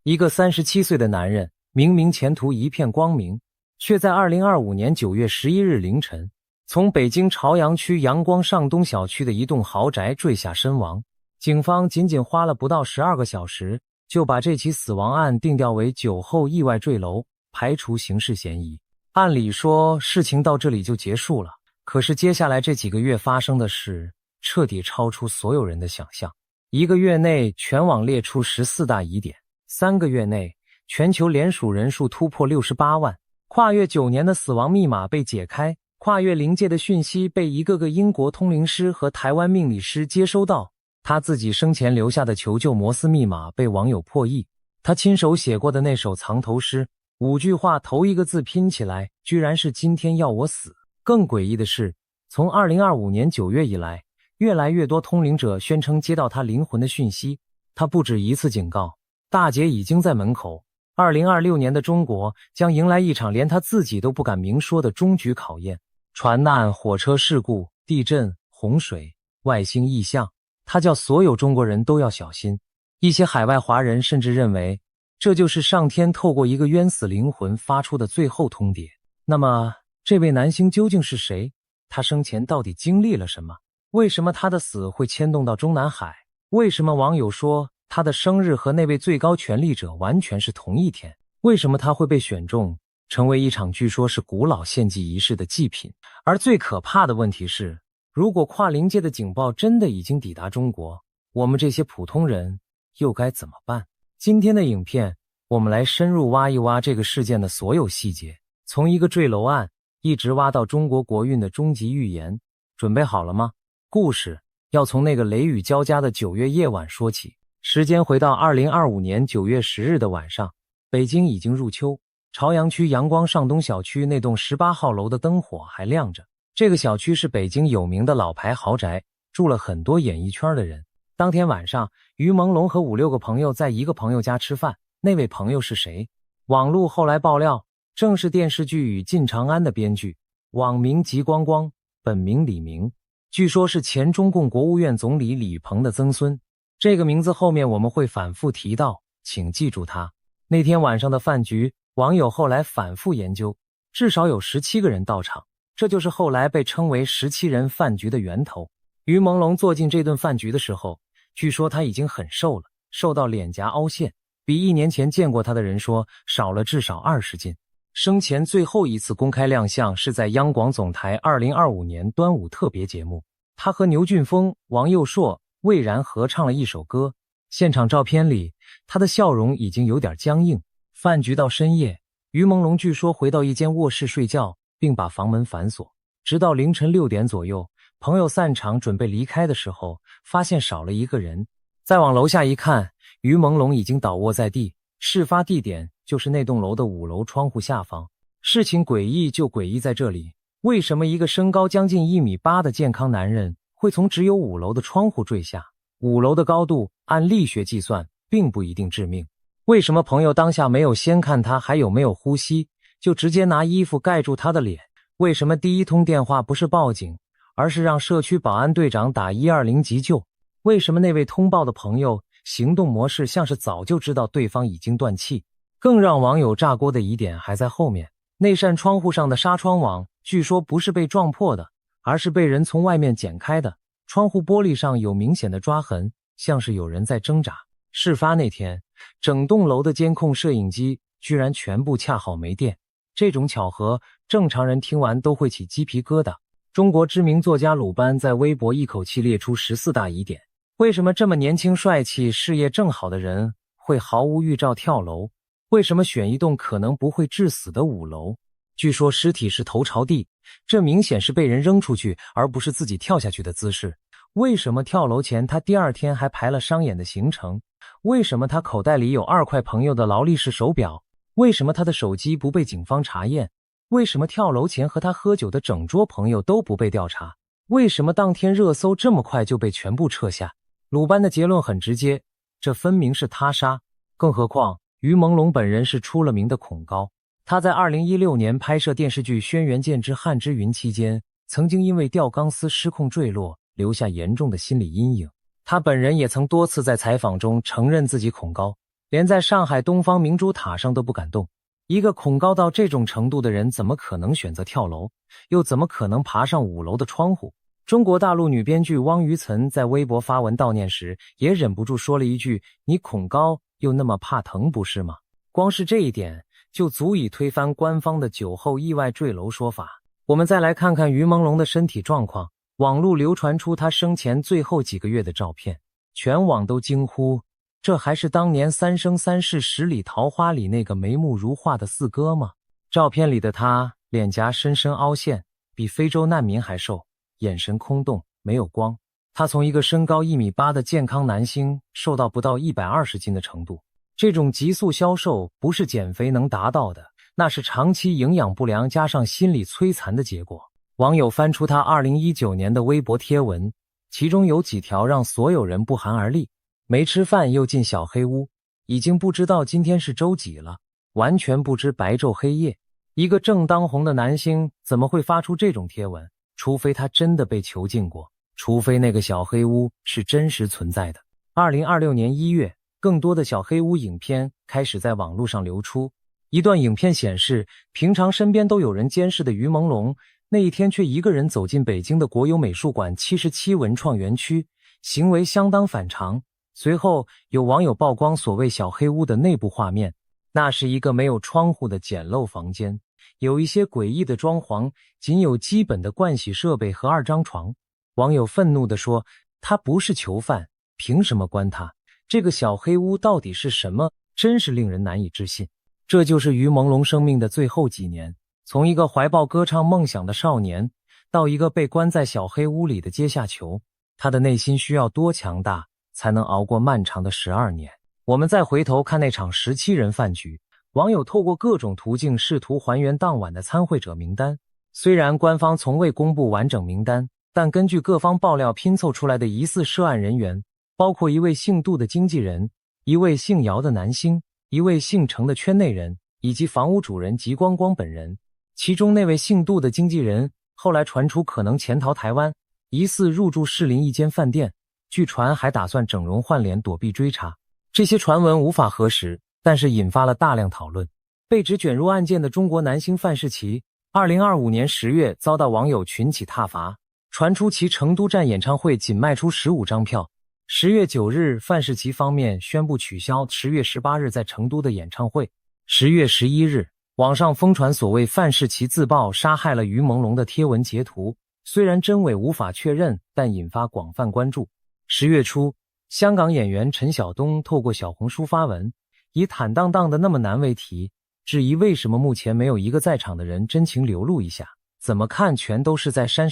一个37岁的男人，明明前途一片光明，却在2025年9月11日凌晨，从北京朝阳区阳光上东小区的一栋豪宅坠下身亡。警方仅仅花了不到12个小时，就把这起死亡案定调为酒后意外坠楼，排除刑事嫌疑。按理说，事情到这里就结束了，可是接下来这几个月发生的事，彻底超出所有人的想象。1个月内，全网列出14大疑点；3个月内，全球联署人数突破68万，跨越9年的死亡密码被解开，跨越临界的讯息被一个个英国通灵师和台湾命理师接收到。他自己生前留下的求救摩斯密码被网友破译，他亲手写过的那首藏头诗，5句话头一个字拼起来，居然是今天要我死。更诡异的是，从2025年9月以来，越来越多通灵者宣称接到他灵魂的讯息。他不止一次警告，大劫已经在门口，2026年的中国将迎来一场连他自己都不敢明说的终局考验。船难、火车事故、地震、洪水、外星异象，他叫所有中国人都要小心。一些海外华人甚至认为，这就是上天透过一个冤死灵魂发出的最后通牒。那么，这位男星究竟是谁？他生前到底经历了什么？为什么他的死会牵动到中南海？为什么网友说他的生日和那位最高权力者完全是同一天？为什么他会被选中，成为一场据说是古老献祭仪式的祭品？而最可怕的问题是，如果跨临界的警报真的已经抵达中国，我们这些普通人又该怎么办？今天的影片，我们来深入挖一挖这个事件的所有细节，从一个坠楼案一直挖到中国国运的终极预言。准备好了吗？故事要从那个雷雨交加的9月夜晚说起。时间回到2025年9月10日的晚上，北京已经入秋，朝阳区阳光上东小区那栋18号楼的灯火还亮着。这个小区是北京有名的老牌豪宅，住了很多演艺圈的人。当天晚上，于朦胧和5、6个朋友在一个朋友家吃饭，那位朋友是谁？网络后来爆料，正是电视剧《与进长安》的编剧，网名吉光光，本名李明。据说是前中共国务院总理李鹏的曾孙，这个名字后面我们会反复提到，请记住他。那天晚上的饭局，网友后来反复研究，至少有17个人到场，这就是后来被称为17人饭局的源头。于朦胧坐进这顿饭局的时候，据说他已经很瘦了，瘦到脸颊凹陷，比1年前见过他的人说少了至少20斤。生前最后一次公开亮相是在央广总台2025年端午特别节目，他和牛俊峰、王佑硕、魏然合唱了一首歌。现场照片里，他的笑容已经有点僵硬。饭局到深夜，于朦胧据说回到一间卧室睡觉，并把房门反锁，直到凌晨6点左右，朋友散场准备离开的时候，发现少了一个人。再往楼下一看，于朦胧已经倒卧在地，事发地点就是那栋楼的5楼窗户下方。事情诡异就诡异在这里，为什么一个身高将近1.8米的健康男人会从只有5楼的窗户坠下？5楼的高度按力学计算并不一定致命。为什么朋友当下没有先看他还有没有呼吸，就直接拿衣服盖住他的脸？为什么第一通电话不是报警，而是让社区保安队长打120急救？为什么那位通报的朋友行动模式像是早就知道对方已经断气？更让网友炸锅的疑点还在后面，那扇窗户上的纱窗网据说不是被撞破的，而是被人从外面剪开的，窗户玻璃上有明显的抓痕，像是有人在挣扎。事发那天，整栋楼的监控摄影机居然全部恰好没电，这种巧合，正常人听完都会起鸡皮疙瘩。中国知名作家鲁班在微博一口气列出14大疑点。为什么这么年轻帅气、事业正好的人会毫无预兆跳楼？为什么选一栋可能不会致死的5楼？据说尸体是头朝地，这明显是被人扔出去，而不是自己跳下去的姿势。为什么跳楼前他第2天还排了商演的行程？为什么他口袋里有2块朋友的劳力士手表？为什么他的手机不被警方查验？为什么跳楼前和他喝酒的整桌朋友都不被调查？为什么当天热搜这么快就被全部撤下？鲁班的结论很直接，这分明是他杀。更何况于朦胧本人是出了名的恐高，他在2016年拍摄电视剧《轩辕剑之汉之云》期间，曾经因为吊钢丝失控坠落，留下严重的心理阴影。他本人也曾多次在采访中承认自己恐高，连在上海东方明珠塔上都不敢动。一个恐高到这种程度的人，怎么可能选择跳楼？又怎么可能爬上5楼的窗户？中国大陆女编剧汪于岑在微博发文悼念时，也忍不住说了一句：“你恐高又那么怕疼，不是吗？”光是这一点就足以推翻官方的酒后意外坠楼说法。我们再来看看于朦胧的身体状况。网络流传出她生前最后几个月的照片，全网都惊呼：这还是当年《三生三世十里桃花》里那个眉目如画的四哥吗？照片里的她脸颊深深凹陷，比非洲难民还瘦，眼神空洞，没有光。她从一个身高1.8米的健康男星瘦到不到120斤的程度。这种急速消瘦不是减肥能达到的，那是长期营养不良加上心理摧残的结果。网友翻出他2019年的微博贴文，其中有几条让所有人不寒而栗。没吃饭又进小黑屋，已经不知道今天是周几了，完全不知白昼黑夜。一个正当红的男星怎么会发出这种贴文？除非他真的被囚禁过，除非那个小黑屋是真实存在的。2026年1月，更多的小黑屋影片开始在网络上流出。一段影片显示，平常身边都有人监视的于朦胧，那一天却一个人走进北京的国有美术馆77文创园区，行为相当反常。随后有网友曝光所谓小黑屋的内部画面，那是一个没有窗户的简陋房间，有一些诡异的装潢，仅有基本的盥洗设备和2张床。网友愤怒地说，他不是囚犯，凭什么关他？这个小黑屋到底是什么？真是令人难以置信。这就是于朦胧生命的最后几年，从一个怀抱歌唱梦想的少年，到一个被关在小黑屋里的阶下囚，他的内心需要多强大，才能熬过漫长的12年。我们再回头看那场17人饭局，网友透过各种途径试图还原当晚的参会者名单。虽然官方从未公布完整名单，但根据各方爆料拼凑出来的疑似涉案人员，包括一位姓杜的经纪人，一位姓姚的男星，一位姓程的圈内人，以及房屋主人吉光光本人。其中那位姓杜的经纪人后来传出可能潜逃台湾，疑似入住士林一间饭店，据传还打算整容换脸躲避追查。这些传闻无法核实，但是引发了大量讨论。被指卷入案件的中国男星范世琦2025年10月遭到网友群起挞伐，传出其成都站演唱会仅卖出15张票。10月9日，范世琦方面宣布取消10月18日在成都的演唱会。10月11日，网上疯传所谓范世琦自爆杀害了于朦胧的贴文截图，虽然真伪无法确认，但引发广泛关注。10月初，香港演员陈晓东透过小红书发文，以坦荡荡的那么难为题，质疑为什么目前没有一个在场的人真情流露一下，怎么看全都是在删。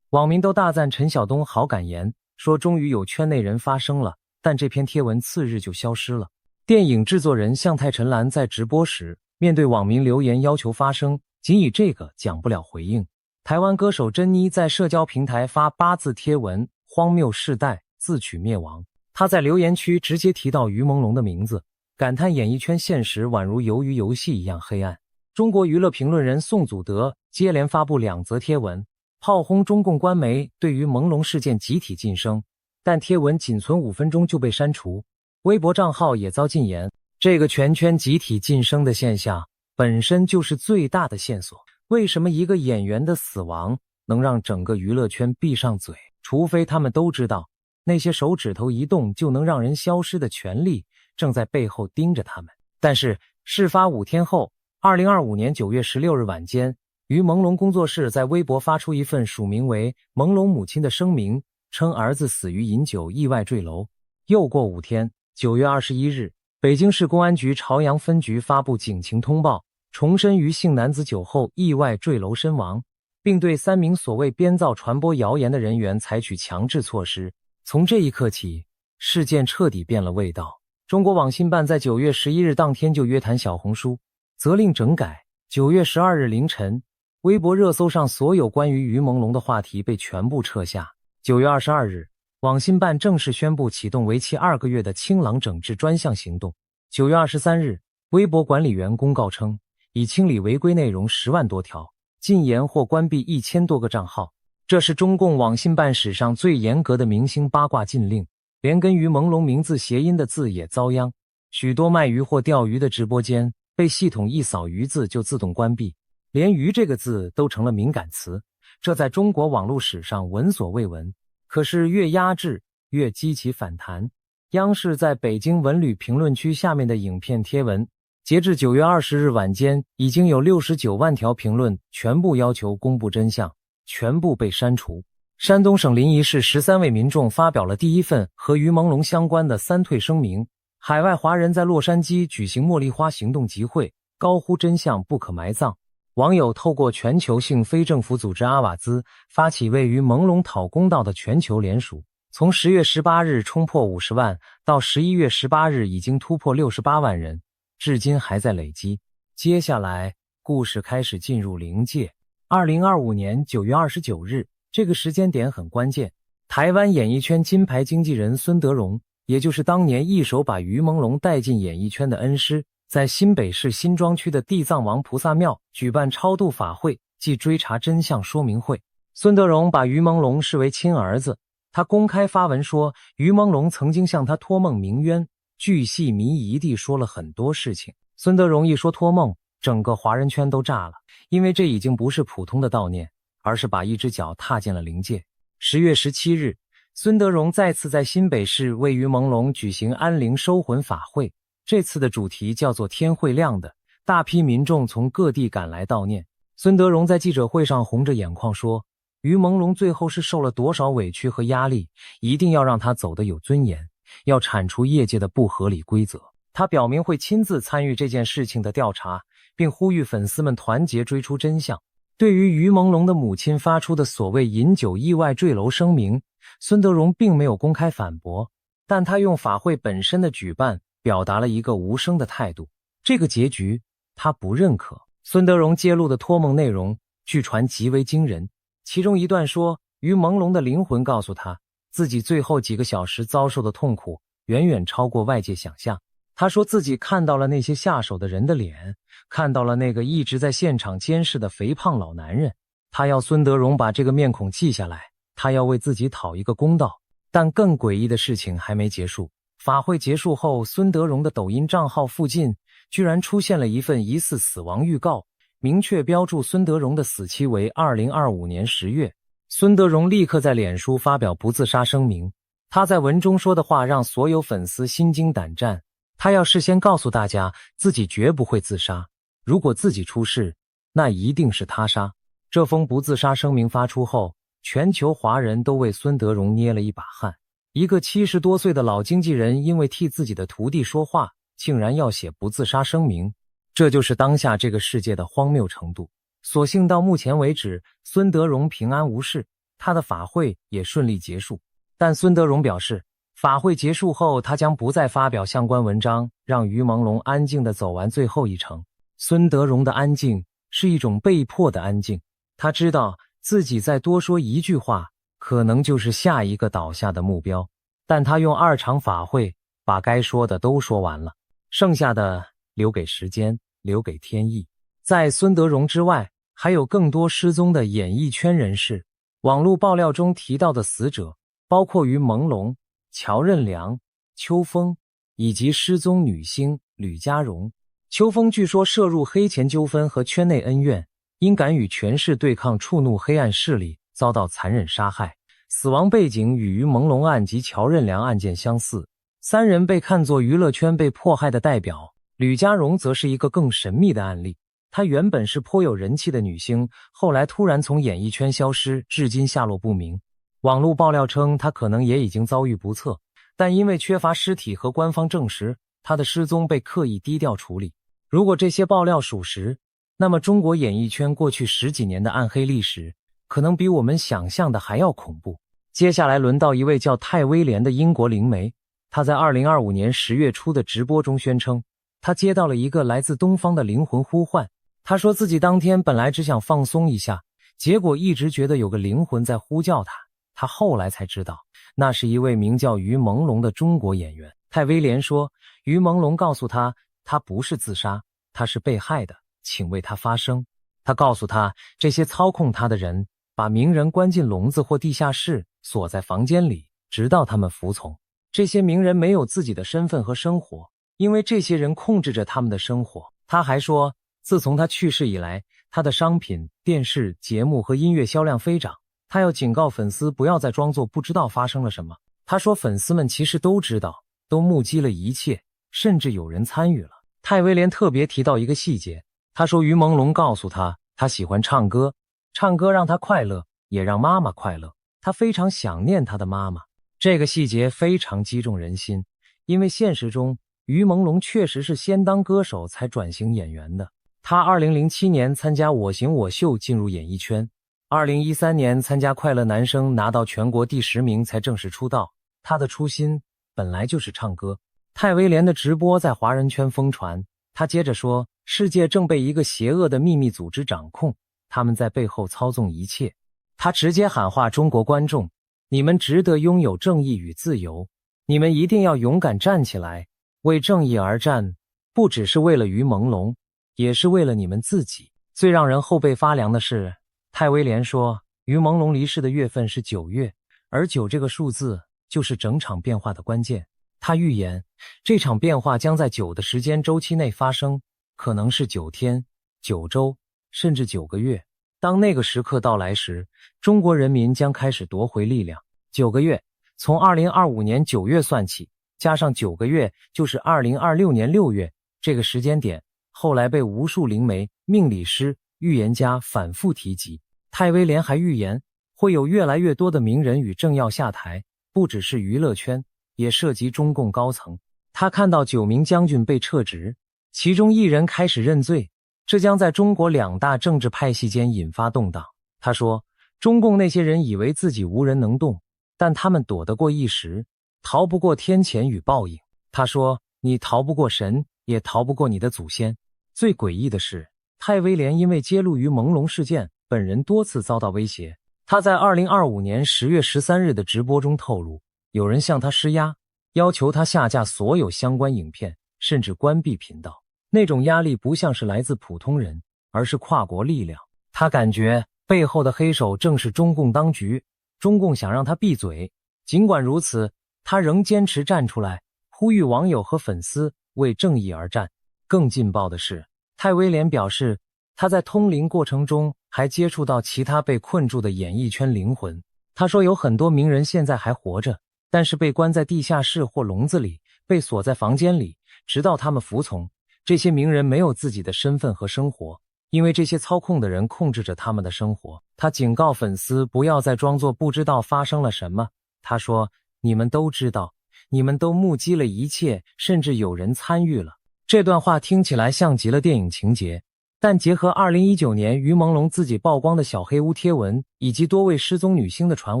网民都大赞陈晓东好敢言，说终于有圈内人发声了，但这篇贴文次日就消失了。电影制作人向太陈岚在直播时，面对网民留言要求发声，仅以这个讲不了回应。台湾歌手珍妮在社交平台发8字贴文，荒谬世代，自取灭亡。她在留言区直接提到于朦胧的名字，感叹演艺圈现实宛如鱿鱼游戏一样黑暗。中国娱乐评论人宋祖德接连发布2则贴文，炮轰中共官媒对于朦胧事件集体晋升，但贴文仅存5分钟就被删除，微博账号也遭禁言。这个全圈集体晋升的现象本身就是最大的线索。为什么一个演员的死亡能让整个娱乐圈闭上嘴？除非他们都知道，那些手指头一动就能让人消失的权力正在背后盯着他们。但是事发5天后，2025年9月16日晚间，于朦胧工作室在微博发出一份署名为朦胧母亲的声明，称儿子死于饮酒意外坠楼。又过5天，9月21日，北京市公安局朝阳分局发布警情通报，重申于姓男子酒后意外坠楼身亡，并对3名所谓编造传播谣言的人员采取强制措施。从这一刻起，事件彻底变了味道。中国网信办在9月11日当天就约谈小红书，责令整改。9月12日凌晨，微博热搜上所有关于于朦胧的话题被全部撤下。9月22日，网信办正式宣布启动为期2个月的清朗整治专项行动。9月23日，微博管理员公告称，已清理违规内容10万多条，禁言或关闭1000多个账号。这是中共网信办史上最严格的明星八卦禁令，连跟于朦胧名字谐音的字也遭殃。许多卖鱼或钓鱼的直播间被系统一扫鱼字就自动关闭，连鱼这个字都成了敏感词，这在中国网络史上闻所未闻。可是越压制越激起反弹。央视在北京文旅评论区下面的影片贴文，截至9月20日晚间，已经有69万条评论全部要求公布真相，全部被删除。山东省临沂市13位民众发表了第一份和于朦胧相关的3退声明。海外华人在洛杉矶举行茉莉花行动集会，高呼真相不可埋葬。网友透过全球性非政府组织阿瓦兹发起为于朦胧讨公道的全球联署，从10月18日冲破50万，到11月18日已经突破68万人，至今还在累积。接下来故事开始进入灵界。2025年9月29日，这个时间点很关键。台湾演艺圈金牌经纪人孙德荣，也就是当年一手把于朦胧带进演艺圈的恩师，在新北市新庄区的地藏王菩萨庙举办超度法会暨追查真相说明会。孙德荣把于朦胧视为亲儿子，他公开发文说于朦胧曾经向他托梦鸣冤，巨细靡遗地说了很多事情。孙德荣一说托梦，整个华人圈都炸了，因为这已经不是普通的悼念，而是把一只脚踏进了灵界。10月17日，孙德荣再次在新北市为于朦胧举行安灵收魂法会，这次的主题叫做天会亮的，大批民众从各地赶来悼念。孙德荣在记者会上红着眼眶说，于朦胧最后是受了多少委屈和压力，一定要让他走得有尊严，要铲除业界的不合理规则。他表明会亲自参与这件事情的调查，并呼吁粉丝们团结追出真相。对于于朦胧的母亲发出的所谓饮酒意外坠楼声明，孙德荣并没有公开反驳，但他用法会本身的举办表达了一个无声的态度。这个结局他不认可。孙德荣揭露的托梦内容据传极为惊人，其中一段说，于朦胧的灵魂告诉他，自己最后几个小时遭受的痛苦远远超过外界想象。他说自己看到了那些下手的人的脸，看到了那个一直在现场监视的肥胖老男人。他要孙德荣把这个面孔记下来，他要为自己讨一个公道。但更诡异的事情还没结束。法会结束后，孙德荣的抖音账号附近居然出现了一份疑似死亡预告，明确标注孙德荣的死期为2025年10月。孙德荣立刻在脸书发表不自杀声明。他在文中说的话让所有粉丝心惊胆战，他要事先告诉大家自己绝不会自杀，如果自己出事，那一定是他杀。这封不自杀声明发出后，全球华人都为孙德荣捏了一把汗。一个70多岁的老经纪人因为替自己的徒弟说话，竟然要写不自杀声明，这就是当下这个世界的荒谬程度。所幸到目前为止，孙德荣平安无事，他的法会也顺利结束。但孙德荣表示，法会结束后他将不再发表相关文章，让于朦胧安静地走完最后一程。孙德荣的安静是一种被迫的安静，他知道自己再多说一句话，可能就是下一个倒下的目标。但他用2场法会把该说的都说完了，剩下的留给时间，留给天意。在孙德荣之外，还有更多失踪的演艺圈人士。网络爆料中提到的死者包括于朦胧、乔任梁、邱锋以及失踪女星吕佳蓉。邱锋据说涉入黑钱纠纷和圈内恩怨，因敢与权势对抗触怒黑暗势力，遭到残忍杀害。死亡背景与于朦胧案及乔任梁案件相似，3人被看作娱乐圈被迫害的代表。吕佳蓉则是一个更神秘的案例，她原本是颇有人气的女星，后来突然从演艺圈消失，至今下落不明。网络爆料称她可能也已经遭遇不测，但因为缺乏尸体和官方证实，她的失踪被刻意低调处理。如果这些爆料属实，那么中国演艺圈过去10几年的暗黑历史可能比我们想象的还要恐怖。接下来轮到一位叫泰威廉的英国灵媒，他在2025年10月初的直播中宣称，他接到了一个来自东方的灵魂呼唤。他说自己当天本来只想放松一下，结果一直觉得有个灵魂在呼叫他。他后来才知道，那是一位名叫于朦胧的中国演员。泰威廉说，于朦胧告诉他，他不是自杀，他是被害的，请为他发声。他告诉他，这些操控他的人把名人关进笼子或地下室，锁在房间里，直到他们服从。这些名人没有自己的身份和生活，因为这些人控制着他们的生活。他还说，自从他去世以来，他的商品、电视节目和音乐销量飞涨。他要警告粉丝不要再装作不知道发生了什么。他说粉丝们其实都知道，都目击了一切，甚至有人参与了。泰威廉特别提到一个细节，他说于朦胧告诉他，他喜欢唱歌，唱歌让他快乐，也让妈妈快乐。他非常想念他的妈妈。这个细节非常击中人心，因为现实中于朦胧确实是先当歌手才转型演员的。他2007年参加我型我秀进入演艺圈，2013年参加快乐男声拿到全国第10名才正式出道。他的初心本来就是唱歌。泰威廉的直播在华人圈疯传，他接着说，世界正被一个邪恶的秘密组织掌控，他们在背后操纵一切。他直接喊话中国观众，你们值得拥有正义与自由，你们一定要勇敢站起来，为正义而战，不只是为了于朦胧，也是为了你们自己。最让人后背发凉的是，泰威廉说，于朦胧离世的月份是9月，而9这个数字就是整场变化的关键。他预言，这场变化将在9的时间周期内发生，可能是9天、9周，甚至9个月。当那个时刻到来时，中国人民将开始夺回力量。9个月，从2025年9月算起，加上9个月就是2026年6月。这个时间点后来被无数灵媒、命理师、预言家反复提及。泰威廉还预言，会有越来越多的名人与政要下台，不只是娱乐圈，也涉及中共高层。他看到9名将军被撤职，其中1人开始认罪，这将在中国2大政治派系间引发动荡。他说，中共那些人以为自己无人能动，但他们躲得过一时，逃不过天谴与报应。他说，你逃不过神，也逃不过你的祖先。最诡异的是，泰威廉因为揭露于朦胧事件，本人多次遭到威胁。他在2025年10月13日的直播中透露，有人向他施压，要求他下架所有相关影片，甚至关闭频道。那种压力不像是来自普通人，而是跨国力量。他感觉背后的黑手正是中共当局，中共想让他闭嘴。尽管如此，他仍坚持站出来，呼吁网友和粉丝为正义而战。更劲爆的是，泰威廉表示，他在通灵过程中还接触到其他被困住的演艺圈灵魂。他说，有很多名人现在还活着，但是被关在地下室或笼子里，被锁在房间里，直到他们服从。这些名人没有自己的身份和生活，因为这些操控的人控制着他们的生活。他警告粉丝不要再装作不知道发生了什么。他说，你们都知道，你们都目击了一切，甚至有人参与了。这段话听起来像极了电影情节，但结合2019年于朦胧自己曝光的小黑屋贴文，以及多位失踪女星的传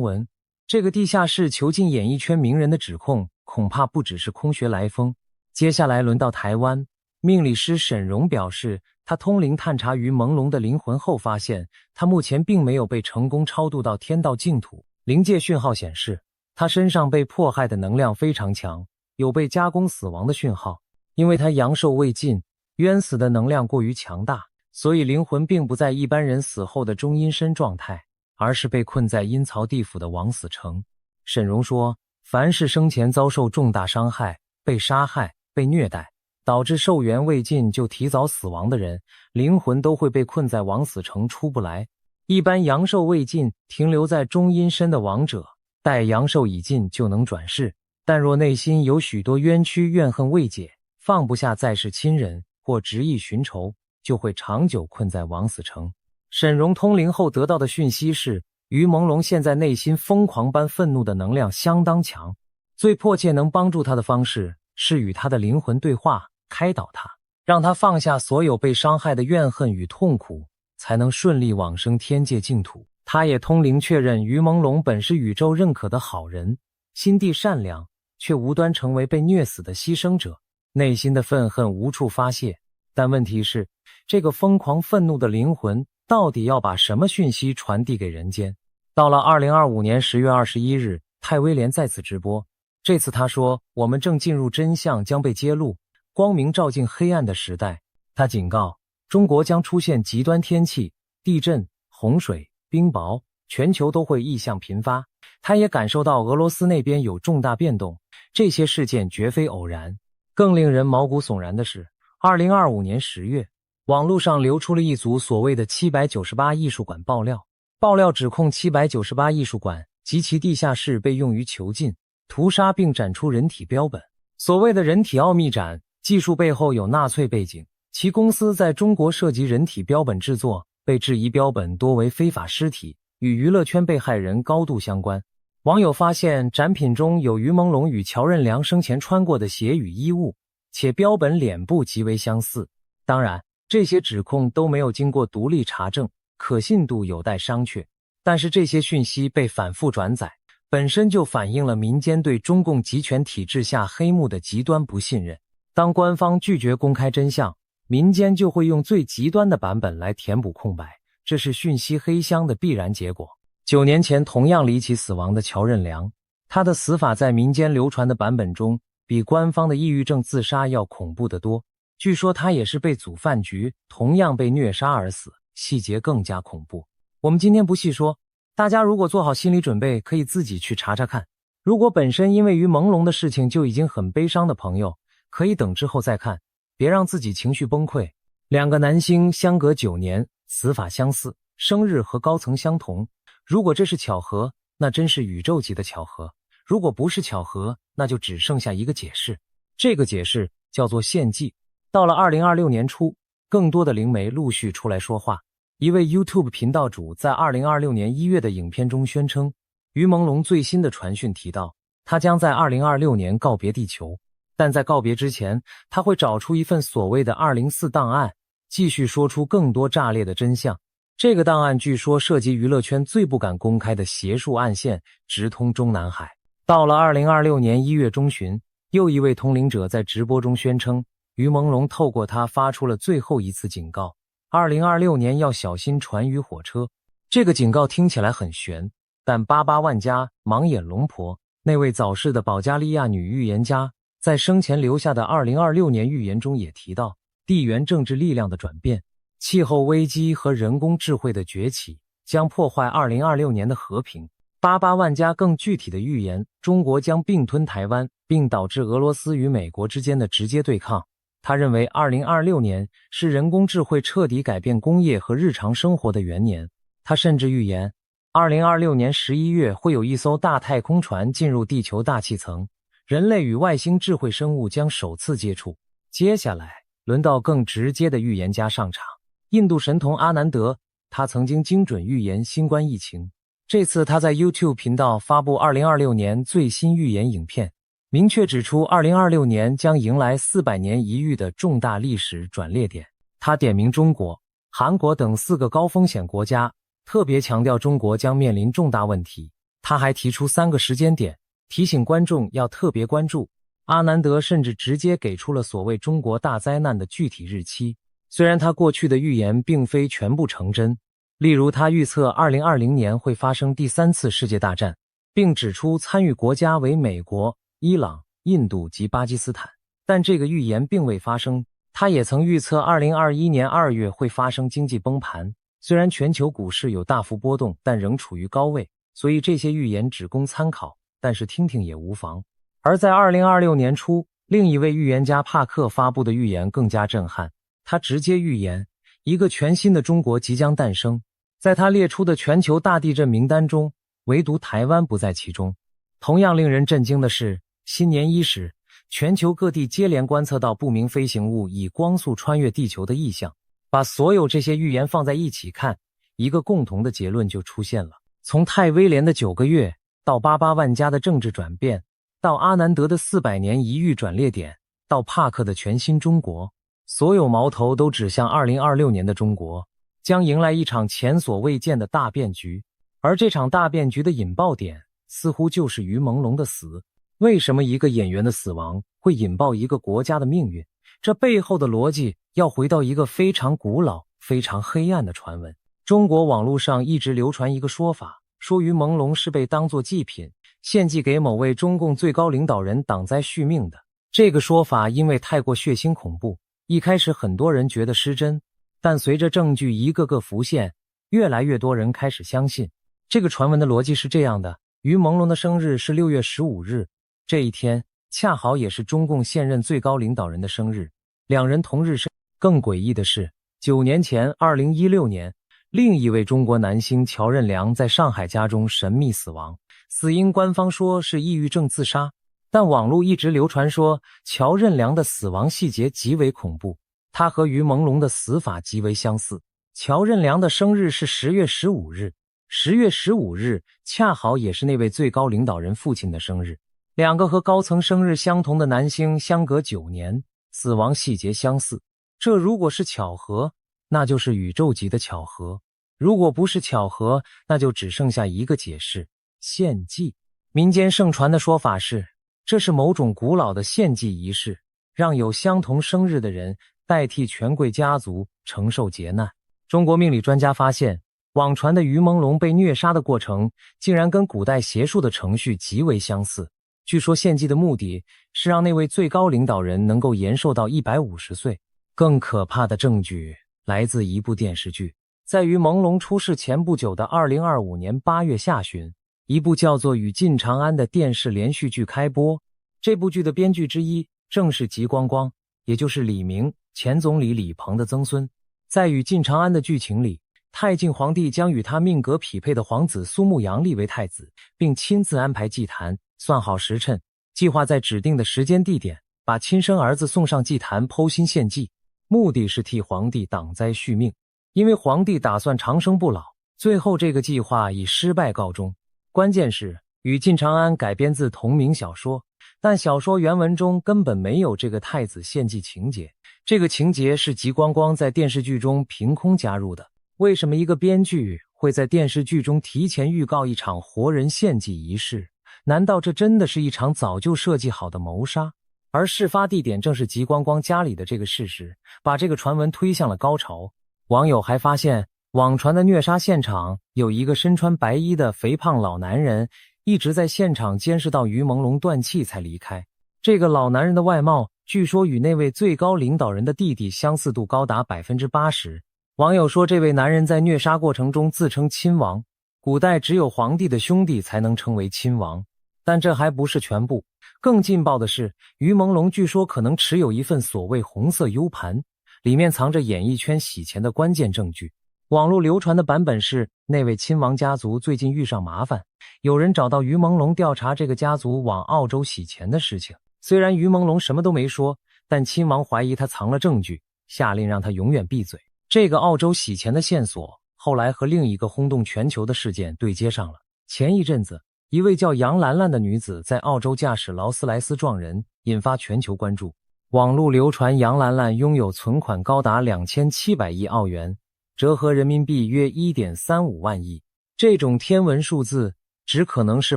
闻，这个地下室囚禁演艺圈名人的指控恐怕不只是空穴来风。接下来轮到台湾，命理师沈荣表示，他通灵探查于朦胧的灵魂后发现，他目前并没有被成功超度到天道净土。灵界讯号显示，他身上被迫害的能量非常强，有被加工死亡的讯号。因为他阳寿未尽，冤死的能量过于强大，所以灵魂并不在一般人死后的中阴身状态，而是被困在阴曹地府的枉死城。沈荣说，凡是生前遭受重大伤害、被杀害、被虐待，导致寿元未尽就提早死亡的人，灵魂都会被困在枉死城出不来。一般阳寿未尽停留在中阴身的亡者，待阳寿已尽就能转世，但若内心有许多冤屈怨恨未解，放不下在世亲人或执意寻仇，就会长久困在枉死城。沈荣通灵后得到的讯息是，于朦胧现在内心疯狂般愤怒的能量相当强，最迫切能帮助他的方式是与他的灵魂对话，开导他，让他放下所有被伤害的怨恨与痛苦，才能顺利往生天界净土。他也通灵确认于朦胧本是宇宙认可的好人，心地善良，却无端成为被虐死的牺牲者，内心的愤恨无处发泄。但问题是，这个疯狂愤怒的灵魂到底要把什么讯息传递给人间？到了2025年10月21日，泰威廉再次直播，这次他说，我们正进入真相将被揭露，光明照进黑暗的时代。他警告，中国将出现极端天气，地震、洪水、冰雹，全球都会异象频发。他也感受到俄罗斯那边有重大变动，这些事件绝非偶然。更令人毛骨悚然的是，2025年10月，网络上流出了一组所谓的798艺术馆爆料。爆料指控798艺术馆及其地下室被用于囚禁、屠杀并展出人体标本。所谓的人体奥秘展技术背后有纳粹背景，其公司在中国涉及人体标本制作，被质疑标本多为非法尸体，与娱乐圈被害人高度相关。网友发现展品中有于朦胧与乔任梁生前穿过的鞋与衣物，且标本脸部极为相似。当然，这些指控都没有经过独立查证，可信度有待商榷。但是这些讯息被反复转载，本身就反映了民间对中共集权体制下黑幕的极端不信任。当官方拒绝公开真相，民间就会用最极端的版本来填补空白，这是讯息黑箱的必然结果。9年前同样离奇死亡的乔任梁，他的死法在民间流传的版本中比官方的抑郁症自杀要恐怖得多。据说他也是被组饭局，同样被虐杀而死，细节更加恐怖。我们今天不细说，大家如果做好心理准备，可以自己去查查看。如果本身因为于朦胧的事情就已经很悲伤的朋友，可以等之后再看，别让自己情绪崩溃。两个男星相隔9年，死法相似，生日和高层相同。如果这是巧合，那真是宇宙级的巧合；如果不是巧合，那就只剩下一个解释。这个解释叫做献祭。到了2026年初，更多的灵媒陆续出来说话。一位 YouTube 频道主在2026年1月的影片中宣称，于朦胧最新的传讯提到，他将在2026年告别地球，但在告别之前，他会找出一份所谓的204档案，继续说出更多炸裂的真相。这个档案据说涉及娱乐圈最不敢公开的邪术暗线，直通中南海。到了2026年1月中旬，又一位通灵者在直播中宣称，于朦胧透过他发出了最后一次警告，2026年要小心船与火车。这个警告听起来很悬，但88万家盲眼龙婆，那位早逝的保加利亚女预言家，在生前留下的2026年预言中也提到，地缘政治力量的转变、气候危机和人工智慧的崛起将破坏2026年的和平。88万家更具体的预言，中国将并吞台湾，并导致俄罗斯与美国之间的直接对抗。他认为2026年是人工智慧彻底改变工业和日常生活的元年。他甚至预言，2026年11月会有一艘大太空船进入地球大气层，人类与外星智慧生物将首次接触。接下来轮到更直接的预言家上场，印度神童阿南德，他曾经精准预言新冠疫情。这次他在 YouTube 频道发布2026年最新预言影片，明确指出2026年将迎来400年一遇的重大历史转捩点。他点名中国、韩国等4个高风险国家，特别强调中国将面临重大问题。他还提出3个时间点，提醒观众要特别关注。阿南德甚至直接给出了所谓中国大灾难的具体日期。虽然他过去的预言并非全部成真，例如他预测2020年会发生第3次世界大战，并指出参与国家为美国、伊朗、印度及巴基斯坦，但这个预言并未发生。他也曾预测2021年2月会发生经济崩盘，虽然全球股市有大幅波动，但仍处于高位，所以这些预言只供参考，但是听听也无妨。而在2026年初，另一位预言家帕克发布的预言更加震撼，他直接预言一个全新的中国即将诞生。在他列出的全球大地震名单中，唯独台湾不在其中。同样令人震惊的是，新年伊始，全球各地接连观测到不明飞行物以光速穿越地球的异象。把所有这些预言放在一起看，一个共同的结论就出现了。从泰威廉的9个月，到88万家的政治转变，到阿南德的400年一遇转捩点，到帕克的全新中国，所有矛头都指向2026年的中国将迎来一场前所未见的大变局。而这场大变局的引爆点似乎就是于朦胧的死。为什么一个演员的死亡会引爆一个国家的命运？这背后的逻辑要回到一个非常古老、非常黑暗的传闻。中国网络上一直流传一个说法，说于朦胧是被当作祭品献祭给某位中共最高领导人挡灾续命的。这个说法因为太过血腥恐怖，一开始很多人觉得失真，但随着证据一个个浮现，越来越多人开始相信。这个传闻的逻辑是这样的：于朦胧的生日是6月15日，这一天恰好也是中共现任最高领导人的生日，两人同日生。更诡异的是，9年前2016年，另一位中国男星乔任梁在上海家中神秘死亡，死因官方说是抑郁症自杀，但网络一直流传说乔任梁的死亡细节极为恐怖，他和于朦胧的死法极为相似。乔任梁的生日是10月15日，10月15日恰好也是那位最高领导人父亲的生日。两个和高层生日相同的男星相隔9年，死亡细节相似。这如果是巧合，那就是宇宙级的巧合；如果不是巧合，那就只剩下一个解释：献祭。民间盛传的说法是，这是某种古老的献祭仪式，让有相同生日的人代替权贵家族承受劫难。中国命理专家发现，网传的于朦胧被虐杀的过程竟然跟古代邪术的程序极为相似。据说献祭的目的是让那位最高领导人能够延寿到150岁。更可怕的证据来自一部电视剧。在于朦胧出事前不久的2025年8月下旬，一部叫做《与进长安》的电视连续剧开播。这部剧的编剧之一正是吉光光，也就是李明，前总理李鹏的曾孙。在《与进长安》的剧情里，太敬皇帝将与他命格匹配的皇子苏牧阳立为太子，并亲自安排祭坛，算好时辰，计划在指定的时间地点把亲生儿子送上祭坛剖心献祭，目的是替皇帝挡灾续命。因为皇帝打算长生不老，最后这个计划以失败告终。关键是《与进长安》改编自同名小说，但小说原文中根本没有这个太子献祭情节，这个情节是吉光光在电视剧中凭空加入的。为什么一个编剧会在电视剧中提前预告一场活人献祭仪式？难道这真的是一场早就设计好的谋杀？而事发地点正是吉光光家里的这个事实，把这个传闻推向了高潮。网友还发现，网传的虐杀现场有一个身穿白衣的肥胖老男人，一直在现场监视到于朦胧断气才离开。这个老男人的外貌据说与那位最高领导人的弟弟相似度高达 80%。网友说，这位男人在虐杀过程中自称亲王，古代只有皇帝的兄弟才能称为亲王。但这还不是全部，更劲爆的是，于朦胧据说可能持有一份所谓红色 U 盘，里面藏着演艺圈洗钱的关键证据。网络流传的版本是，那位亲王家族最近遇上麻烦，有人找到于朦胧调查这个家族往澳洲洗钱的事情。虽然于朦胧什么都没说，但亲王怀疑他藏了证据，下令让他永远闭嘴。这个澳洲洗钱的线索后来和另一个轰动全球的事件对接上了。前一阵子，一位叫杨兰兰的女子在澳洲驾驶劳斯莱斯撞人，引发全球关注。网络流传杨兰兰拥有存款高达2700亿澳元，折合人民币约 1.35 万亿。这种天文数字只可能是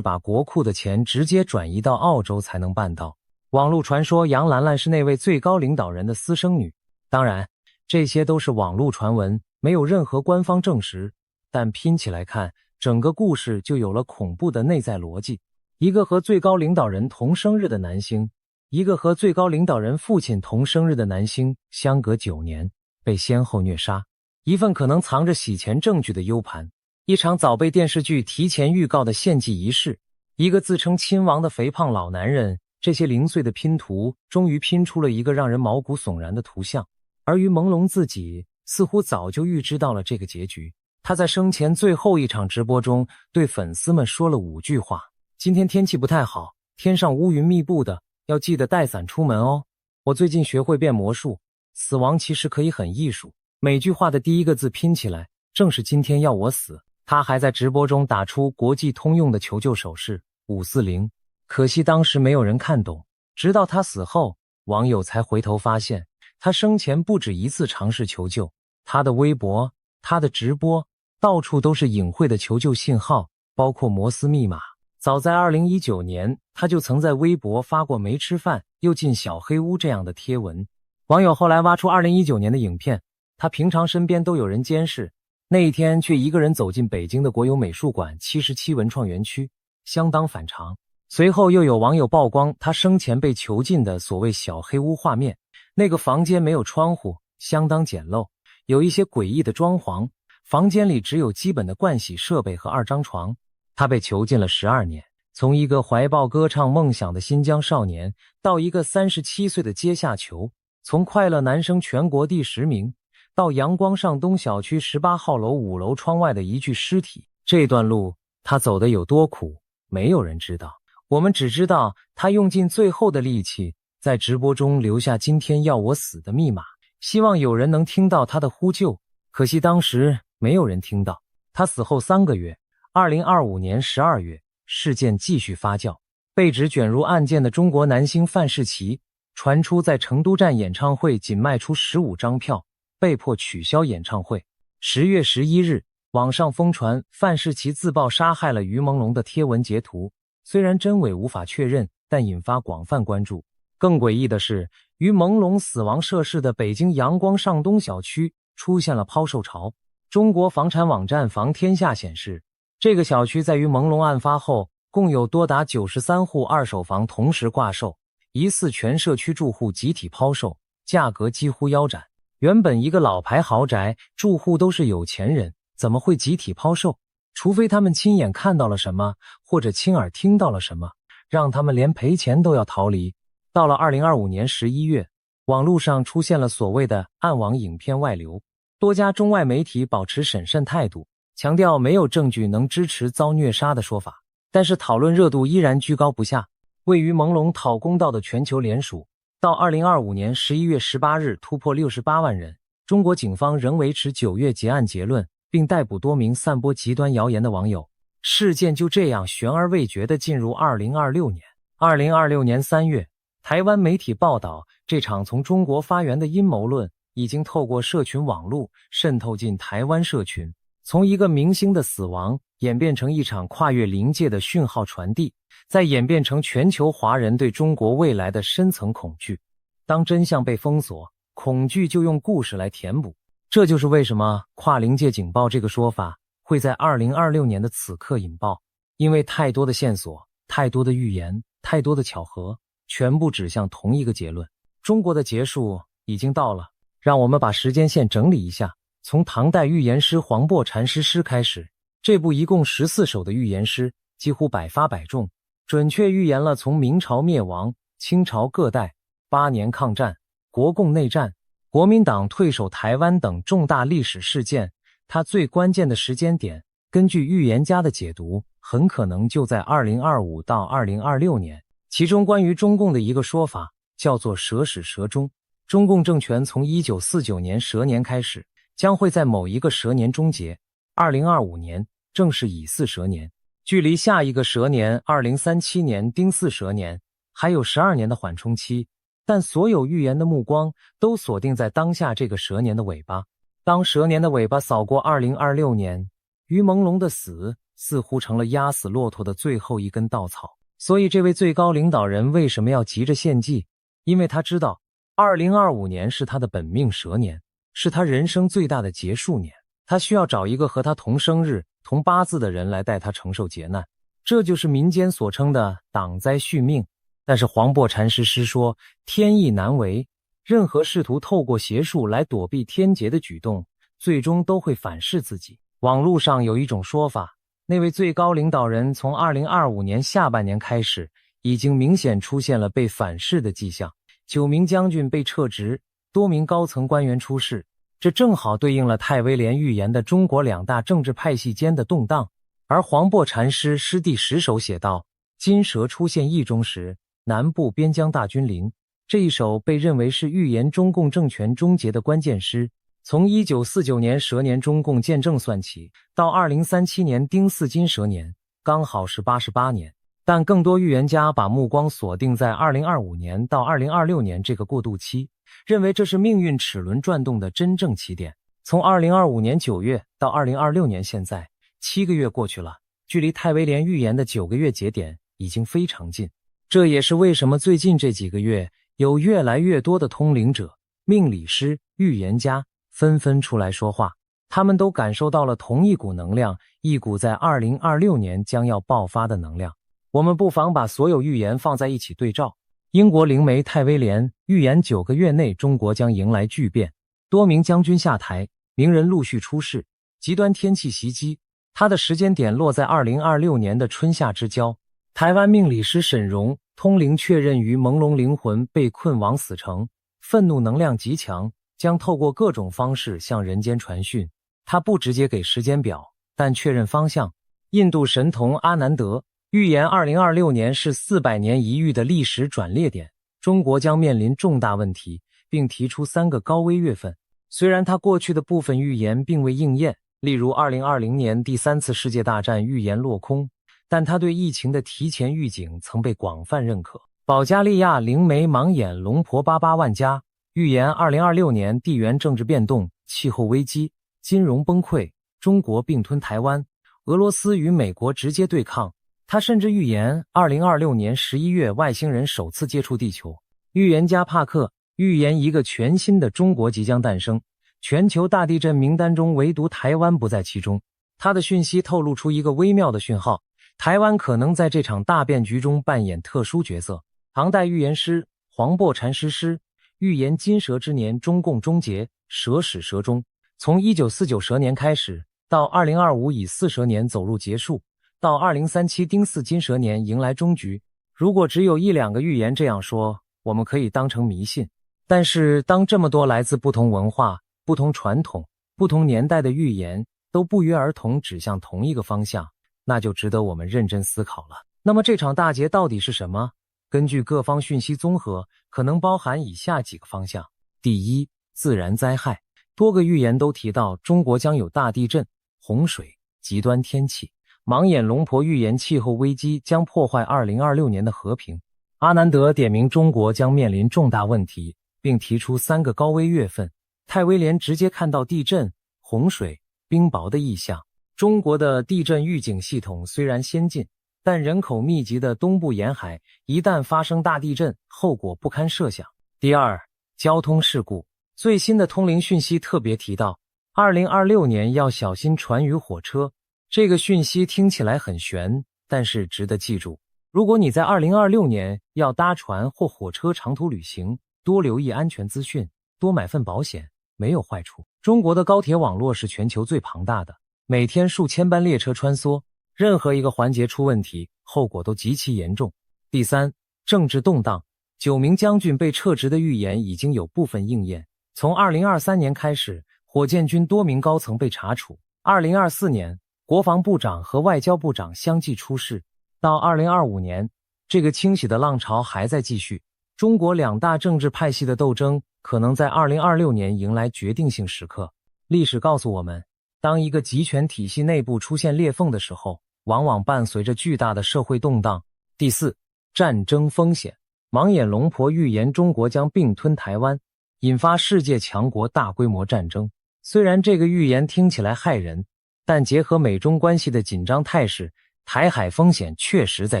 把国库的钱直接转移到澳洲才能办到。网络传说杨兰兰是那位最高领导人的私生女，当然这些都是网络传闻，没有任何官方证实，但拼起来看，整个故事就有了恐怖的内在逻辑。一个和最高领导人同生日的男星，一个和最高领导人父亲同生日的男星，相隔9年被先后虐杀。一份可能藏着洗钱证据的 U 盘，一场早被电视剧提前预告的献祭仪式，一个自称亲王的肥胖老男人，这些零碎的拼图终于拼出了一个让人毛骨悚然的图像。而于朦胧自己似乎早就预知到了这个结局，他在生前最后一场直播中对粉丝们说了5句话：今天天气不太好，天上乌云密布的，要记得带伞出门哦。我最近学会变魔术，死亡其实可以很艺术。每句话的第一个字拼起来，正是今天要我死。他还在直播中打出国际通用的求救手势540，可惜当时没有人看懂，直到他死后，网友才回头发现，他生前不止一次尝试求救。他的微博，他的直播，到处都是隐晦的求救信号，包括摩斯密码。早在2019年，他就曾在微博发过没吃饭又进小黑屋这样的贴文。网友后来挖出2019年的影片，他平常身边都有人监视，那一天却一个人走进北京的国有美术馆77文创园区，相当反常。随后又有网友曝光他生前被囚禁的所谓小黑屋画面，那个房间没有窗户，相当简陋，有一些诡异的装潢，房间里只有基本的盥洗设备和2张床。他被囚禁了12年，从一个怀抱歌唱梦想的新疆少年，到一个37岁的阶下囚，从快乐男生全国第10名，到阳光上东小区18号楼5楼窗外的一具尸体，这段路他走得有多苦，没有人知道。我们只知道他用尽最后的力气，在直播中留下今天要我死的密码，希望有人能听到他的呼救。可惜当时没有人听到。他死后3个月，2025年12月，事件继续发酵。被指卷入案件的中国男星范世琦，传出在成都站演唱会仅卖出15张票，被迫取消演唱会。10月11日，网上疯传范世琦自曝杀害了于朦胧的贴文截图，虽然真伪无法确认，但引发广泛关注。更诡异的是，于朦胧死亡涉事的北京阳光上东小区出现了抛售潮。中国房产网站房天下显示，这个小区在于朦胧案发后，共有多达93户二手房同时挂售，疑似全社区住户集体抛售，价格几乎腰斩。原本一个老牌豪宅，住户都是有钱人，怎么会集体抛售？除非他们亲眼看到了什么，或者亲耳听到了什么，让他们连赔钱都要逃离。到了2025年11月，网络上出现了所谓的暗网影片外流，多家中外媒体保持审慎态度，强调没有证据能支持遭虐杀的说法，但是讨论热度依然居高不下。位于朦胧讨公道的全球联署，到2025年11月18日突破68万人，中国警方仍维持9月结案结论，并逮捕多名散播极端谣言的网友。事件就这样悬而未决地进入2026年。2026年3月，台湾媒体报道，这场从中国发源的阴谋论已经透过社群网络渗透进台湾社群，从一个明星的死亡演变成一场跨越临界的讯号传递，再演变成全球华人对中国未来的深层恐惧。当真相被封锁，恐惧就用故事来填补。这就是为什么跨临界警报这个说法会在2026年的此刻引爆，因为太多的线索，太多的预言，太多的巧合，全部指向同一个结论：中国的结束已经到了。让我们把时间线整理一下，从唐代预言师黄檗禅师诗开始，这部一共14首的预言诗几乎百发百中，准确预言了从明朝灭亡、清朝各代、8年抗战、国共内战、国民党退守台湾等重大历史事件。它最关键的时间点，根据预言家的解读，很可能就在2025到2026年。其中关于中共的一个说法叫做蛇始蛇终，中共政权从1949年蛇年开始，将会在某一个蛇年终结。2025年正是乙巳蛇年，距离下一个蛇年2037年丁巳蛇年还有12年的缓冲期，但所有预言的目光都锁定在当下这个蛇年的尾巴。当蛇年的尾巴扫过2026年，于朦胧的死似乎成了压死骆驼的最后一根稻草。所以这位最高领导人为什么要急着献祭？因为他知道2025年是他的本命蛇年，是他人生最大的结束年，他需要找一个和他同生日、同八字的人来带他承受劫难。这就是民间所称的挡灾续命。但是黄檗禅师诗说，天意难违，任何试图透过邪术来躲避天劫的举动，最终都会反噬自己。网络上有一种说法，那位最高领导人从2025年下半年开始，已经明显出现了被反噬的迹象，9名将军被撤职，多名高层官员出事，这正好对应了太威廉预言的中国2大政治派系间的动荡。而黄檗禅师诗第10首写道：金蛇出现意中时，南部边疆大军临。这一首被认为是预言中共政权终结的关键诗。从1949年蛇年中共建政算起，到2037年丁巳金蛇年，刚好是88年。但更多预言家把目光锁定在2025年到2026年这个过渡期，认为这是命运齿轮转动的真正起点。从2025年9月到2026年现在，7个月过去了，距离太威廉预言的9个月节点已经非常近。这也是为什么最近这几个月有越来越多的通灵者、命理师、预言家纷纷出来说话，他们都感受到了同一股能量，一股在2026年将要爆发的能量。我们不妨把所有预言放在一起对照。英国灵媒太威廉预言9个月内中国将迎来巨变，多名将军下台，名人陆续出事，极端天气袭击。他的时间点落在2026年的春夏之交。台湾命理师沈荣通灵确认于朦胧灵魂被困亡死城，愤怒能量极强，将透过各种方式向人间传讯。他不直接给时间表，但确认方向。印度神童阿南德预言2026年是400年一遇的历史转捩点，中国将面临重大问题，并提出3个高危月份。虽然他过去的部分预言并未应验，例如2020年第3次世界大战预言落空，但他对疫情的提前预警曾被广泛认可。保加利亚灵媒盲眼龙婆88万家预言2026年地缘政治变动、气候危机、金融崩溃，中国并吞台湾，俄罗斯与美国直接对抗。他甚至预言2026年11月外星人首次接触地球。预言家帕克预言一个全新的中国即将诞生，全球大地震名单中唯独台湾不在其中。他的讯息透露出一个微妙的讯号，台湾可能在这场大变局中扮演特殊角色。唐代预言师黄檗禅师预言金蛇之年中共终结，蛇始蛇终。从1949蛇年开始，到2025乙巳蛇年走入结束，到2037丁巳金蛇年迎来终局。如果只有1-2个预言这样说，我们可以当成迷信。但是当这么多来自不同文化、不同传统、不同年代的预言都不约而同指向同一个方向，那就值得我们认真思考了。那么这场大劫到底是什么？根据各方讯息综合，可能包含以下几个方向。第一，自然灾害。多个预言都提到中国将有大地震、洪水、极端天气。盲眼龙婆预言气候危机将破坏2026年的和平。阿南德点名中国将面临重大问题，并提出3个高危月份。泰威廉直接看到地震、洪水、冰雹的异象。中国的地震预警系统虽然先进，但人口密集的东部沿海一旦发生大地震，后果不堪设想。第二，交通事故。最新的通灵讯息特别提到2026年要小心船与火车。这个讯息听起来很悬，但是值得记住。如果你在2026年要搭船或火车长途旅行，多留意安全资讯，多买份保险，没有坏处。中国的高铁网络是全球最庞大的，每天数千班列车穿梭，任何一个环节出问题，后果都极其严重。第三，政治动荡。9名将军被撤职的预言已经有部分应验。从2023年开始，火箭军多名高层被查处。2024年，国防部长和外交部长相继出事。到2025年，这个清洗的浪潮还在继续。中国2大政治派系的斗争可能在2026年迎来决定性时刻。历史告诉我们，当一个集权体系内部出现裂缝的时候，往往伴随着巨大的社会动荡。第四，战争风险。盲眼龙婆预言中国将并吞台湾，引发世界强国大规模战争。虽然这个预言听起来骇人，但结合美中关系的紧张态势，台海风险确实在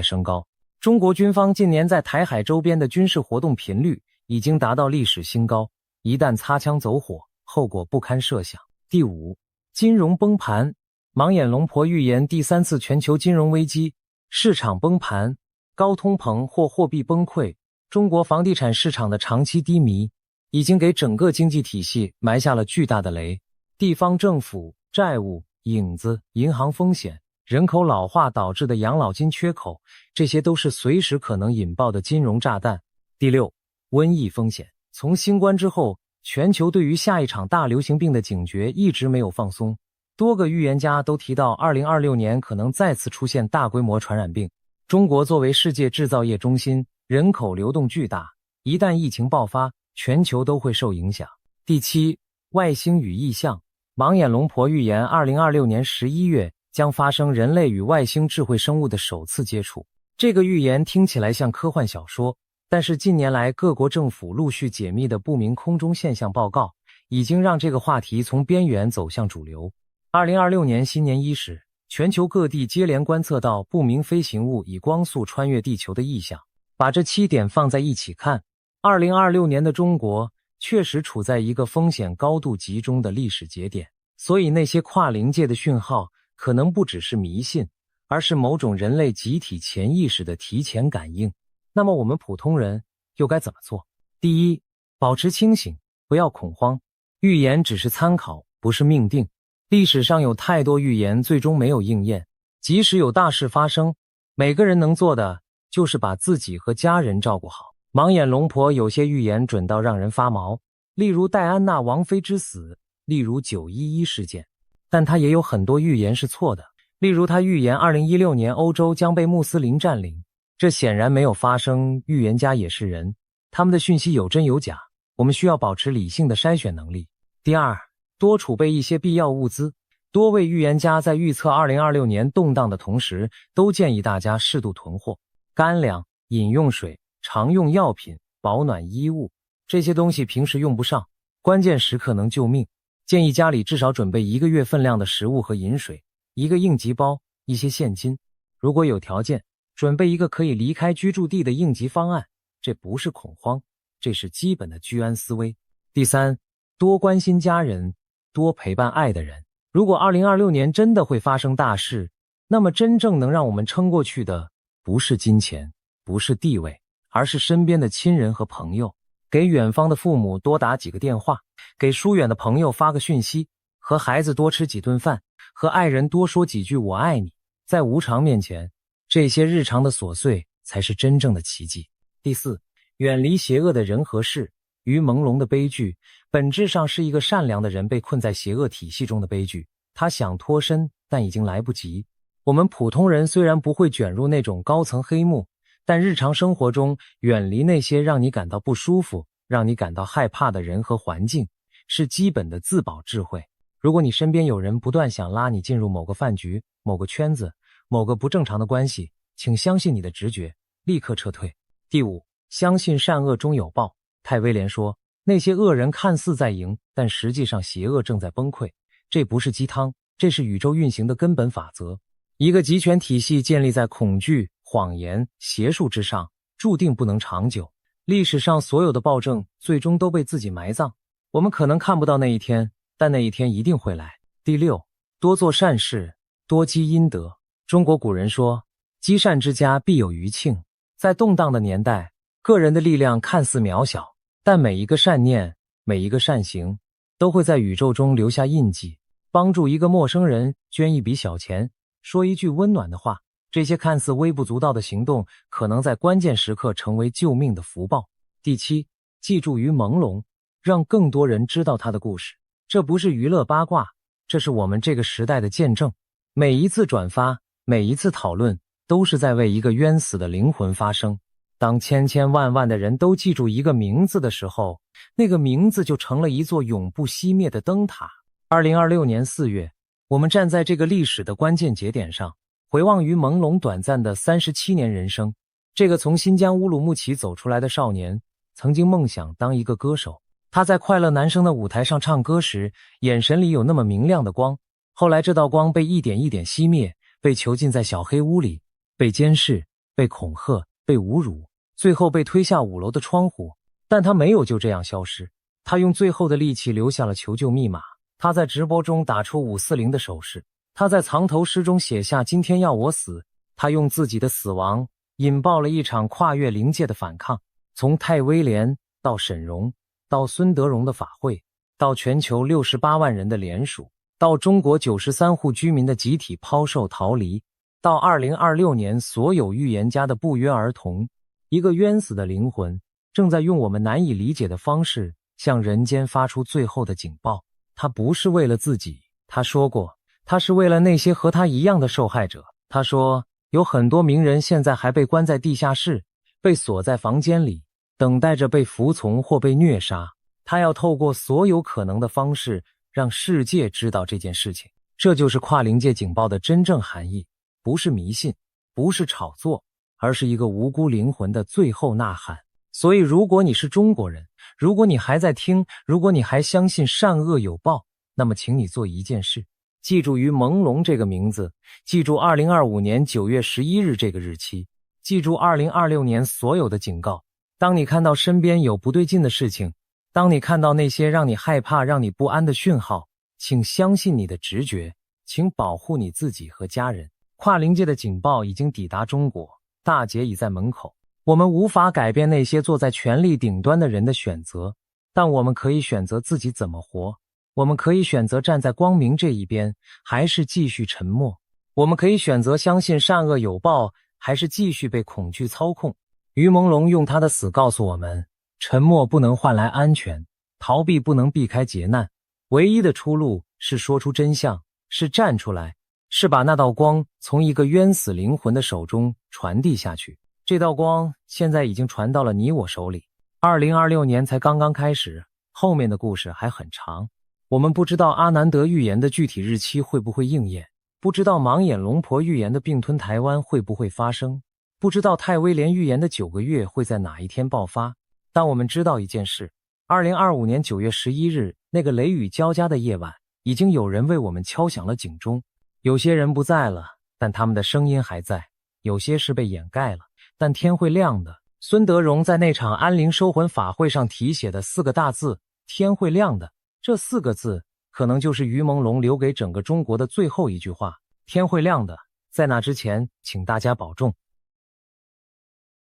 升高。中国军方近年在台海周边的军事活动频率已经达到历史新高，一旦擦枪走火，后果不堪设想。第五，金融崩盘。盲眼龙婆预言第3次全球金融危机，市场崩盘、高通膨或货币崩溃。中国房地产市场的长期低迷已经给整个经济体系埋下了巨大的雷。地方政府、债务、影子、银行风险、人口老化导致的养老金缺口，这些都是随时可能引爆的金融炸弹。第六，瘟疫风险。从新冠之后，全球对于下一场大流行病的警觉一直没有放松。多个预言家都提到2026年可能再次出现大规模传染病。中国作为世界制造业中心，人口流动巨大，一旦疫情爆发，全球都会受影响。第七，外星与异象。盲眼龙婆预言2026年11月将发生人类与外星智慧生物的首次接触。这个预言听起来像科幻小说，但是近年来各国政府陆续解密的不明空中现象报告，已经让这个话题从边缘走向主流。2026年新年伊始，全球各地接连观测到不明飞行物以光速穿越地球的异象。把这7点放在一起看，2026年的中国确实处在一个风险高度集中的历史节点，所以那些跨临界的讯号可能不只是迷信，而是某种人类集体潜意识的提前感应。那么我们普通人又该怎么做？第一，保持清醒，不要恐慌。预言只是参考，不是命定。历史上有太多预言最终没有应验，即使有大事发生，每个人能做的就是把自己和家人照顾好。盲眼龙婆有些预言准到让人发毛，例如戴安娜王妃之死，例如911事件。但她也有很多预言是错的，例如她预言2016年欧洲将被穆斯林占领，这显然没有发生。预言家也是人，他们的讯息有真有假，我们需要保持理性的筛选能力。第二，多储备一些必要物资。多位预言家在预测2026年动荡的同时，都建议大家适度囤货，干粮、饮用水、常用药品、保暖衣物，这些东西平时用不上，关键时刻能救命。建议家里至少准备1个月分量的食物和饮水，一个应急包，一些现金。如果有条件，准备一个可以离开居住地的应急方案，这不是恐慌，这是基本的居安思危。第三，多关心家人，多陪伴爱的人。如果2026年真的会发生大事，那么真正能让我们撑过去的，不是金钱，不是地位，而是身边的亲人和朋友。给远方的父母多打几个电话，给疏远的朋友发个讯息，和孩子多吃几顿饭，和爱人多说几句我爱你。在无常面前，这些日常的琐碎才是真正的奇迹。第四，远离邪恶的人和事。于朦胧的悲剧本质上是一个善良的人被困在邪恶体系中的悲剧，他想脱身，但已经来不及。我们普通人虽然不会卷入那种高层黑幕，但日常生活中远离那些让你感到不舒服、让你感到害怕的人和环境，是基本的自保智慧。如果你身边有人不断想拉你进入某个饭局、某个圈子、某个不正常的关系，请相信你的直觉，立刻撤退。第五，相信善恶终有报。泰威廉说，那些恶人看似在赢，但实际上邪恶正在崩溃。这不是鸡汤，这是宇宙运行的根本法则。一个集权体系建立在恐惧、谎言、邪术之上，注定不能长久。历史上所有的暴政最终都被自己埋葬，我们可能看不到那一天，但那一天一定会来。第六，多做善事，多积阴德。中国古人说，积善之家必有余庆。在动荡的年代，个人的力量看似渺小，但每一个善念，每一个善行，都会在宇宙中留下印记。帮助一个陌生人，捐一笔小钱，说一句温暖的话，这些看似微不足道的行动，可能在关键时刻成为救命的福报。第七，记住于朦胧，让更多人知道他的故事。这不是娱乐八卦，这是我们这个时代的见证。每一次转发，每一次讨论，都是在为一个冤死的灵魂发声。当千千万万的人都记住一个名字的时候，那个名字就成了一座永不熄灭的灯塔。2026年4月，我们站在这个历史的关键节点上，回望于朦胧短暂的37年人生。这个从新疆乌鲁木齐走出来的少年，曾经梦想当一个歌手。他在快乐男声的舞台上唱歌时，眼神里有那么明亮的光。后来这道光被一点一点熄灭，被囚禁在小黑屋里，被监视，被恐吓，被侮辱，最后被推下5楼的窗户。但他没有就这样消失，他用最后的力气留下了求救密码。他在直播中打出540的手势，他在藏头诗中写下今天要我死。他用自己的死亡引爆了一场跨越灵界的反抗，从泰威廉到沈荣，到孙德荣的法会，到全球68万人的联署，到中国93户居民的集体抛售逃离，到2026年所有预言家的不约而同。一个冤死的灵魂正在用我们难以理解的方式向人间发出最后的警报。他不是为了自己，他说过，他是为了那些和他一样的受害者。他说，有很多名人现在还被关在地下室，被锁在房间里，等待着被服从或被虐杀。他要透过所有可能的方式让世界知道这件事情。这就是跨灵界警报的真正含义，不是迷信，不是炒作，而是一个无辜灵魂的最后呐喊。所以如果你是中国人，如果你还在听，如果你还相信善恶有报，那么请你做一件事，记住于朦胧这个名字，记住2025年9月11日这个日期，记住2026年所有的警告。当你看到身边有不对劲的事情，当你看到那些让你害怕、让你不安的讯号，请相信你的直觉，请保护你自己和家人。跨灵界的警报已经抵达中国，大劫已在门口。我们无法改变那些坐在权力顶端的人的选择，但我们可以选择自己怎么活。我们可以选择站在光明这一边，还是继续沉默。我们可以选择相信善恶有报，还是继续被恐惧操控？于朦胧用他的死告诉我们，沉默不能换来安全，逃避不能避开劫难，唯一的出路是说出真相，是站出来，是把那道光从一个冤死灵魂的手中传递下去。这道光现在已经传到了你我手里。2026年才刚刚开始，后面的故事还很长。我们不知道阿南德预言的具体日期会不会应验，不知道盲眼龙婆预言的并吞台湾会不会发生，不知道泰威廉预言的9个月会在哪一天爆发。但我们知道一件事，2025年9月11日那个雷雨交加的夜晚，已经有人为我们敲响了警钟。有些人不在了，但他们的声音还在；有些是被掩盖了，但天会亮的。孙德荣在那场安灵收魂法会上题写的4个大字，天会亮的，这4个字可能就是于朦胧留给整个中国的最后一句话，天会亮的。在那之前，请大家保重。